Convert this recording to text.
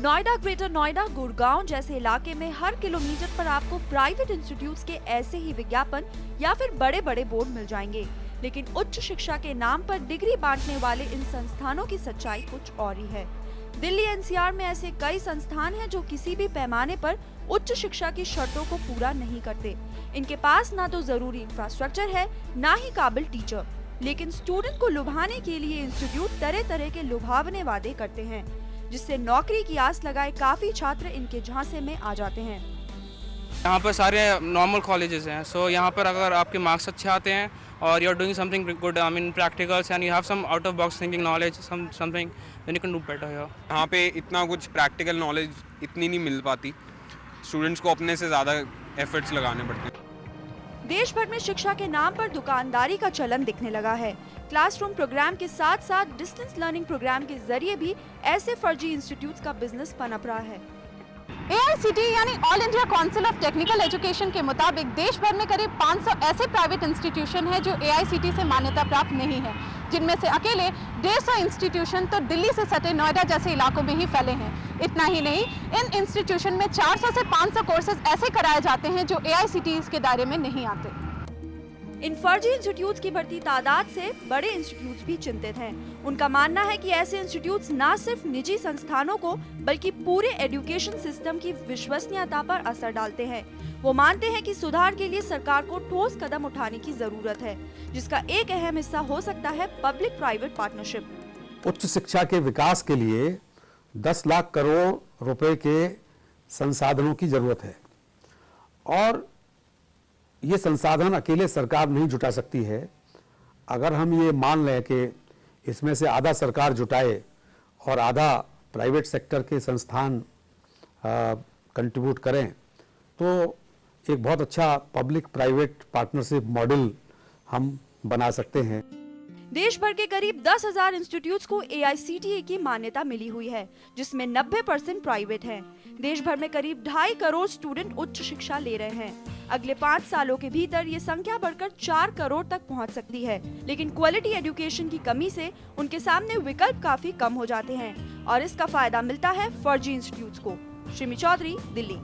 Noida, greater Noida, Gurgaon जैसे इलाके में हर किलोमीटर पर आपको प्राइवेट इंस्टीट्यूट्स के ऐसे ही विज्ञापन या फिर बड़े बड़े बोर्ड मिल जाएंगे। लेकिन उच्च शिक्षा के नाम पर डिग्री बांटने वाले इन संस्थानों की सच्चाई कुछ और ही है। दिल्ली एनसीआर में ऐसे कई संस्थान हैं जो किसी भी पैमाने पर उच्च शिक्षा की शर्तों को पूरा नहीं करते। इनके पास ना तो जरूरी इंफ्रास्ट्रक्चर है, ना ही काबिल टीचर, लेकिन स्टूडेंट को लुभाने के लिए इंस्टीट्यूट तरह तरह के लुभावने वादे करते हैं, जिससे नौकरी की आस लगाए काफी छात्र इनके झांसे में आ जाते हैं। यहाँ पर सारे नॉर्मल कॉलेजेस हैं, सो यहाँ पर अगर आपके मार्क्स अच्छे आते हैं और you are doing something good, I mean practicals and you have some out of box thinking knowledge, something then you can do better here. यहाँ पे इतना कुछ प्रैक्टिकल नॉलेज इतनी नहीं मिल पाती, स्टूडेंट्स को अपने से ज़्यादा एफर्ट्स लगाने पड़ते हैं। देश भर में शिक्षा के नाम पर दुकानदारी का चलन दिखने लगा है। क्लासरूम प्रोग्राम के साथ साथ डिस्टेंस लर्निंग प्रोग्राम के जरिए भी ऐसे फर्जी इंस्टीट्यूट्स का बिजनेस पनप रहा है। AICTE यानी all India council of technical education के मुताबिक देश भर में करीब 500 ऐसे प्राइवेट इंस्टीट्यूशन हैं जो AICTE से मान्यता प्राप्त नहीं है, जिनमें से अकेले 150 इंस्टीट्यूशन तो दिल्ली से सटे नोएडा जैसे इलाकों में ही फैले हैं। इतना ही नहीं, इन इंस्टीट्यूशन में 400 से 500 कोर्सेज ऐसे कराए जाते हैं जो AICTE के दायरे में नहीं आते। इन फर्जी इंस्टीट्यूट्स की बढ़ती तादाद से बड़े इंस्टीट्यूट्स भी चिंतित हैं। उनका मानना है कि ऐसे इंस्टीट्यूट्स न सिर्फ निजी संस्थानों को बल्कि पूरे एजुकेशन सिस्टम की विश्वसनीयता पर असर डालते हैं। वो मानते हैं कि सुधार के लिए सरकार को ठोस कदम उठाने की जरूरत है, जिसका एक अहम हिस्सा हो सकता है पब्लिक प्राइवेट पार्टनरशिप। उच्च शिक्षा के विकास के लिए 10 लाख करोड़ रुपए के संसाधनों की जरूरत है और ये संसाधन अकेले सरकार नहीं जुटा सकती है। अगर हम ये मान लें कि इसमें से आधा सरकार जुटाए और आधा प्राइवेट सेक्टर के संस्थान कंट्रीब्यूट करें, तो एक बहुत अच्छा पब्लिक प्राइवेट पार्टनरशिप मॉडल हम बना सकते हैं। देश भर के करीब 10,000 इंस्टीट्यूट्स को AICTE की मान्यता मिली हुई है, जिसमें 90% प्राइवेट हैं। देश भर में करीब 2.5 करोड़ स्टूडेंट उच्च शिक्षा ले रहे हैं। अगले 5 सालों के भीतर ये संख्या बढ़कर 4 करोड़ तक पहुंच सकती है, लेकिन क्वालिटी एजुकेशन की कमी से उनके सामने विकल्प काफी कम हो जाते हैं और इसका फायदा मिलता है फर्जी इंस्टीट्यूट्स को। श्रीमी चौधरी, दिल्ली।